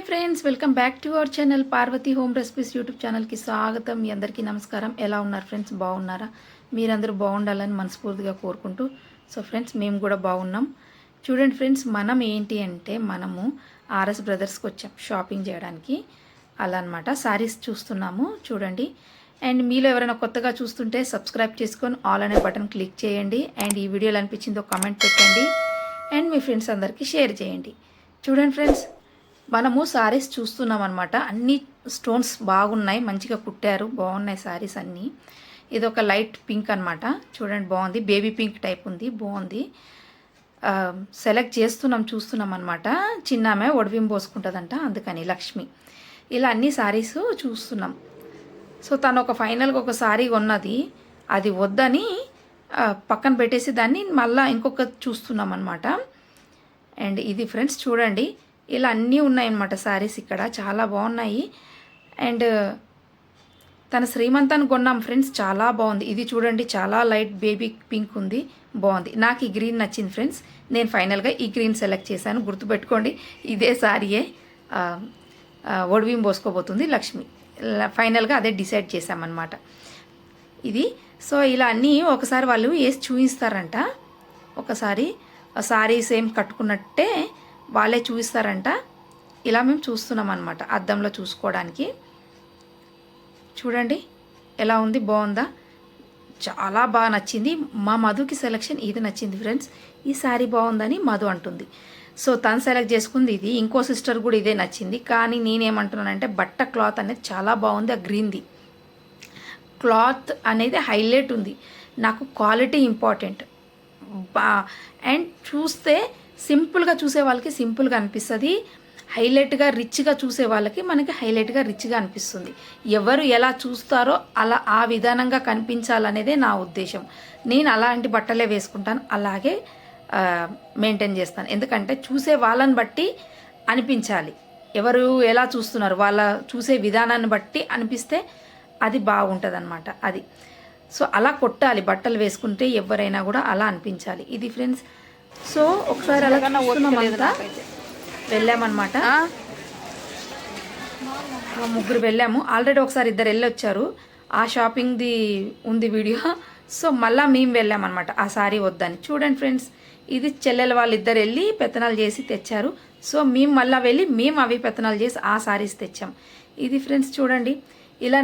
Hi friends, welcome back to our channel Parvathi home recipes YouTube ఛానల్కి స్వాగతం. మీ అందరికీ నమస్కారం. ఎలా ఉన్నారు ఫ్రెండ్స్? బాగున్నారా? మీరందరూ బాగుండాలని మనస్ఫూర్తిగా కోరుకుంటూ ఫ్రెండ్స్ మేము కూడా బాగున్నాం. చూడండి ఫ్రెండ్స్, మనం ఏంటి అంటే మనము ఆర్ఎస్ బ్రదర్స్కి వచ్చాం షాపింగ్ చేయడానికి. అలా అనమాట శారీస్ చూస్తున్నాము చూడండి. అండ్ మీలో ఎవరైనా కొత్తగా చూస్తుంటే సబ్స్క్రైబ్ చేసుకొని ఆల్ అనే బటన్ క్లిక్ చేయండి. అండ్ ఈ వీడియోలో అనిపించిందో కామెంట్ పెట్టండి. అండ్ మీ ఫ్రెండ్స్ అందరికీ షేర్ చేయండి. చూడండి ఫ్రెండ్స్, మనము శారీస్ చూస్తున్నాం అనమాట. అన్ని స్టోన్స్ బాగున్నాయి, మంచిగా కుట్టారు, బాగున్నాయి శారీస్ అన్నీ. ఇది ఒక లైట్ పింక్ అనమాట. చూడండి బాగుంది, బేబీ పింక్ టైప్ ఉంది, బాగుంది. సెలెక్ట్ చూస్తున్నాం అనమాట. చిన్న ఆమె ఒడివిం పోసుకుంటుందంట, అందుకని లక్ష్మి. ఇలా అన్ని శారీస్ చూస్తున్నాం. సో తను ఒక ఫైనల్గా ఒక శారీ కొన్నది, అది వద్దని పక్కన పెట్టేసి దాన్ని మళ్ళీ ఇంకొక చూస్తున్నాం అనమాట. అండ్ ఇది ఫ్రెండ్స్ చూడండి, ఇలా అన్నీ ఉన్నాయన్నమాట శారీస్ ఇక్కడ, చాలా బాగున్నాయి. అండ్ తన శ్రీమంతాన్ని కొన్నాం ఫ్రెండ్స్, చాలా బాగుంది. ఇది చూడండి, చాలా లైట్ బేబీ పింక్ ఉంది, బాగుంది. నాకు ఈ గ్రీన్ నచ్చింది ఫ్రెండ్స్. నేను ఫైనల్గా ఈ గ్రీన్ సెలెక్ట్ చేశాను. గుర్తుపెట్టుకోండి, ఇదే శారీయే ఒడివిం పోసుకోబోతుంది లక్ష్మి. ఫైనల్గా అదే డిసైడ్ చేశామన్నమాట ఇది. సో ఇలా అన్నీ ఒకసారి వాళ్ళు వేసి చూపిస్తారంట. ఒకసారి శారీ సేమ్ కట్టుకున్నట్టే వాళ్ళే చూపిస్తారంట. ఇలా మేము చూస్తున్నాం అనమాట అద్దంలో చూసుకోవడానికి. చూడండి ఎలా ఉంది, బాగుందా? చాలా బాగా నచ్చింది. మా మధుకి సెలెక్షన్ ఇది నచ్చింది ఫ్రెండ్స్. ఈ శారీ బాగుందని మధు అంటుంది. సో తను సెలెక్ట్ చేసుకుంది ఇది. ఇంకో సిస్టర్ కూడా ఇదే నచ్చింది. కానీ నేనేమంటున్నానంటే బట్ట క్లాత్ అనేది చాలా బాగుంది. ఆ గ్రీన్ది క్లాత్ అనేది హైలైట్ ఉంది. నాకు క్వాలిటీ ఇంపార్టెంట్. అండ్ చూస్తే సింపుల్గా చూసే వాళ్ళకి సింపుల్గా అనిపిస్తుంది, హైలైట్గా రిచ్గా చూసే వాళ్ళకి మనకి హైలైట్గా రిచ్గా అనిపిస్తుంది. ఎవరు ఎలా చూస్తారో అలా ఆ విధానంగా కనిపించాలనేదే నా ఉద్దేశం. నేను అలాంటి బట్టలే వేసుకుంటాను, అలాగే మెయింటైన్ చేస్తాను. ఎందుకంటే చూసే వాళ్ళని బట్టి అనిపించాలి. ఎవరు ఎలా చూస్తున్నారు, వాళ్ళ చూసే విధానాన్ని బట్టి అనిపిస్తే అది బాగుంటుంది అన్నమాట. అది సో అలా కొట్టాలి, బట్టలు వేసుకుంటే ఎవరైనా కూడా అలా అనిపించాలి. ఇది ఫ్రెండ్స్. సో ఒకసారి అలా చూస్తున్నామంతా వెళ్ళామన్నమాట. ముగ్గురు వెళ్ళాము ఆల్రెడీ. ఒకసారి ఇద్దరు వెళ్ళొచ్చారు, ఆ షాపింగ్ది ఉంది వీడియో. సో మళ్ళీ మేము వెళ్ళామన్నమాట ఆ శారీ వద్దని. చూడండి ఫ్రెండ్స్, ఇది చెల్లెల వాళ్ళిద్దరు వెళ్ళి పెత్తనాలు చేసి తెచ్చారు. సో మేము మళ్ళీ వెళ్ళి మేము అవి పెత్తనాలు చేసి ఆ శారీస్ తెచ్చాం. ఇది ఫ్రెండ్స్ చూడండి, ఇలా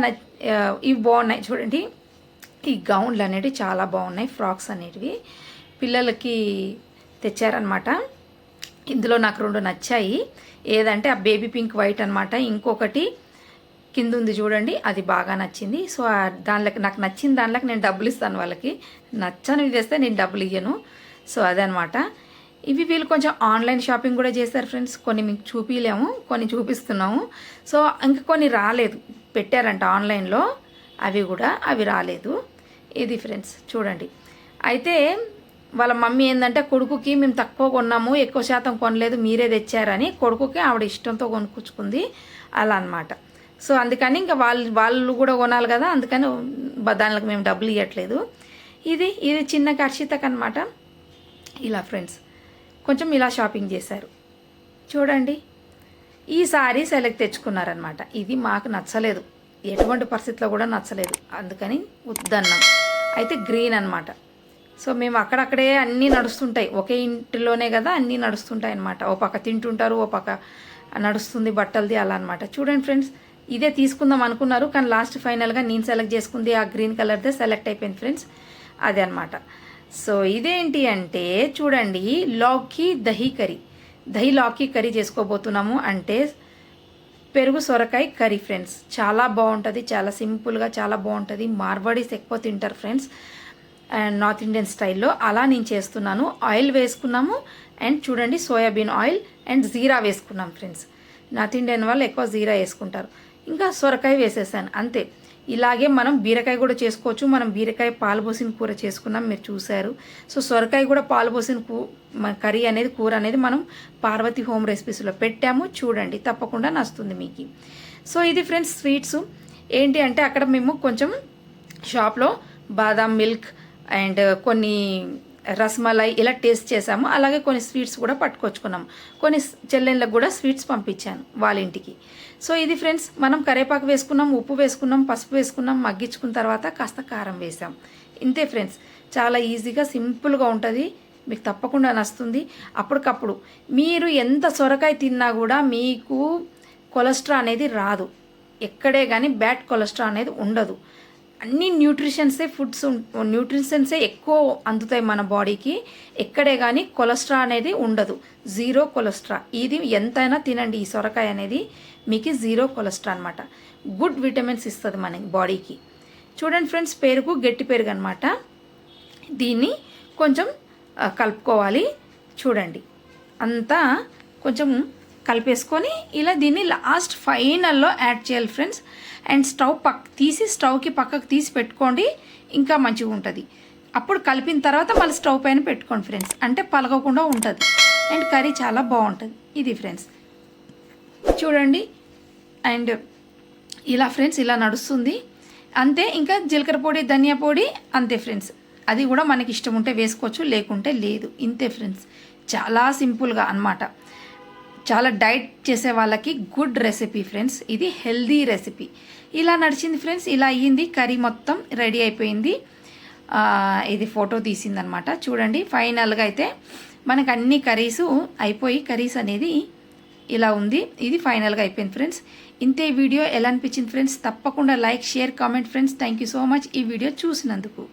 ఇవి బాగున్నాయి. చూడండి ఈ గౌన్లు అనేవి చాలా బాగున్నాయి, ఫ్రాక్స్ అనేటివి పిల్లలకి తెచ్చారనమాట. ఇందులో నాకు రెండు నచ్చాయి. ఏదంటే ఆ బేబీ పింక్ వైట్ అనమాట, ఇంకొకటి కింద ఉంది చూడండి, అది బాగా నచ్చింది. సో దానిలోకి నాకు నచ్చిన దానిలోకి నేను డబ్బులు ఇస్తాను వాళ్ళకి, నచ్చనివి తెస్తే నేను డబ్బులు ఇయ్యను. సో అదనమాట. ఇవి వీళ్ళు కొంచెం ఆన్లైన్ షాపింగ్ కూడా చేశారు ఫ్రెండ్స్. కొన్ని మీకు చూపించలేము, కొన్ని చూపిస్తున్నాము. సో ఇంకా కొన్ని రాలేదు, పెట్టారంట ఆన్లైన్లో, అవి రాలేదు. ఇది ఫ్రెండ్స్ చూడండి. అయితే వాళ్ళ మమ్మీ ఏంటంటే కొడుకుకి మేము తక్కువ కొన్నాము, ఎక్కువ శాతం కొనలేదు, మీరే తెచ్చారని కొడుకుకి ఆవిడ ఇష్టంతో కొనుక్కొచ్చుకుంది అలా అనమాట. సో అందుకని ఇంకా వాళ్ళు కూడా కొనాలి కదా, అందుకని దానికి మేము డబ్బులు ఇవ్వట్లేదు. ఇది చిన్న కర్షితకు అనమాట. ఇలా ఫ్రెండ్స్ కొంచెం ఇలా షాపింగ్ చేశారు. చూడండి ఈ సారీ సెలెక్ట్ తెచ్చుకున్నారనమాట. ఇది మాకు నచ్చలేదు, ఎటువంటి పరిస్థితిలో కూడా నచ్చలేదు, అందుకని వద్దన్నాం. అయితే గ్రీన్ అనమాట. సో మేము అక్కడక్కడే అన్నీ నడుస్తుంటాయి, ఒకే ఇంటిలోనే కదా అన్నీ నడుస్తుంటాయి అనమాట. ఓ పక్క తింటుంటారు, ఓ పక్క నడుస్తుంది బట్టలది, అలా అనమాట. చూడండి ఫ్రెండ్స్, ఇదే తీసుకుందాం అనుకున్నారు, కానీ లాస్ట్ ఫైనల్గా నేను సెలెక్ట్ చేసుకుంది ఆ గ్రీన్ కలర్దే సెలెక్ట్ అయిపోయింది ఫ్రెండ్స్. అదే అనమాట. సో ఇదేంటి అంటే చూడండి, దహి లాకీ కర్రీ చేసుకోబోతున్నాము. అంటే పెరుగు సొరకాయ కర్రీ ఫ్రెండ్స్. చాలా బాగుంటుంది, చాలా సింపుల్గా చాలా బాగుంటుంది. మార్వాడీస్ ఎక్కువ తింటారు ఫ్రెండ్స్, అండ్ నార్త్ ఇండియన్ స్టైల్లో. అలా నేను చేస్తున్నాను. ఆయిల్ వేసుకున్నాము, అండ్ చూడండి సోయాబీన్ ఆయిల్ అండ్ జీరా వేసుకున్నాం ఫ్రెండ్స్. నార్త్ ఇండియన్ వాళ్ళు ఎక్కువ జీరా వేసుకుంటారు. ఇంకా సొరకాయ వేసేసాను అంతే. ఇలాగే మనం బీరకాయ కూడా చేసుకోవచ్చు. మనం బీరకాయ పాలు పోసిన కూర చేసుకున్నాం, మీరు చూశారు. సో సొరకాయ కూడా పాలు పోసిన కర్రీ అనేది, కూర అనేది మనం పార్వతి హోమ్ రెసిపీస్లో పెట్టాము, చూడండి, తప్పకుండా నచ్చుతుంది మీకు. సో ఇది ఫ్రెండ్స్ స్వీట్స్. ఏంటి అంటే అక్కడ మేము కొంచెం షాప్లో బాదాం మిల్క్ అండ్ కొన్ని రసమలై ఇలా టేస్ట్ చేసాము. అలాగే కొన్ని స్వీట్స్ కూడా పట్టుకొచ్చుకున్నాం. కొన్ని చెల్లెళ్ళకు కూడా స్వీట్స్ పంపించాను వాళ్ళ ఇంటికి. సో ఇది ఫ్రెండ్స్, మనం కరివేపాకు వేసుకున్నాం, ఉప్పు వేసుకున్నాం, పసుపు వేసుకున్నాం, మగ్గించుకున్న తర్వాత కాస్త కారం వేసాం. ఇంతే ఫ్రెండ్స్, చాలా ఈజీగా సింపుల్గా ఉంటుంది. మీకు తప్పకుండా నచ్చుతుంది. అప్పటికప్పుడు మీరు ఎంత సొరకాయ తిన్నా కూడా మీకు కొలెస్ట్రాల్ అనేది రాదు. ఎక్కడే కానీ బ్యాడ్ కొలెస్ట్రాల్ అనేది ఉండదు. అన్ని న్యూట్రిషన్సే ఎక్కువ అందుతాయి మన బాడీకి. ఎక్కడే కానీ కొలెస్ట్రాల్ అనేది ఉండదు. Zero cholesterol. ఇది ఎంతైనా తినండి. ఈ సొరకాయ అనేది మీకు జీరో కొలెస్ట్రాల్ అనమాట. గుడ్ విటమిన్స్ ఇస్తుంది మన బాడీకి. చూడండి ఫ్రెండ్స్, పెరుగు గట్టి పెరుగు అనమాట. దీన్ని కొంచెం కలుపుకోవాలి. చూడండి, అంతా కొంచెం కలిపేసుకొని ఇలా దీన్ని లాస్ట్ ఫైనల్లో యాడ్ చేయాలి ఫ్రెండ్స్. అండ్ స్టవ్కి పక్కకు తీసి పెట్టుకోండి, ఇంకా మంచిగా ఉంటుంది. అప్పుడు కలిపిన తర్వాత మళ్ళీ స్టవ్ పైన పెట్టుకోండి ఫ్రెండ్స్, అంటే పలగకుండా ఉంటుంది. అండ్ కర్రీ చాలా బాగుంటుంది. ఇది ఫ్రెండ్స్ చూడండి. అండ్ ఇలా ఫ్రెండ్స్ ఇలా నడుస్తుంది అంతే. ఇంకా జీలకర్ర పొడి, ధనియా పొడి అంతే ఫ్రెండ్స్. అది కూడా మనకి ఇష్టం ఉంటే వేసుకోవచ్చు, లేకుంటే లేదు. ఇంతే ఫ్రెండ్స్, చాలా సింపుల్గా అన్నమాట. చాలా డైట్ చేసే వాళ్ళకి గుడ్ రెసిపీ ఫ్రెండ్స్. ఇది హెల్దీ రెసిపీ. ఇలా నడిచింది ఫ్రెండ్స్. ఇలా అయ్యింది. కర్రీ మొత్తం రెడీ అయిపోయింది. ఇది ఫోటో తీసిందనమాట. చూడండి, ఫైనల్గా అయితే మనకు అన్ని కర్రీస్ అనేది ఇలా ఉంది. ఇది ఫైనల్గా అయిపోయింది ఫ్రెండ్స్. ఇంతే. వీడియో ఎలా అనిపించింది ఫ్రెండ్స్? తప్పకుండా like, share, comment friends. Thank you so much ఈ వీడియో చూసినందుకు.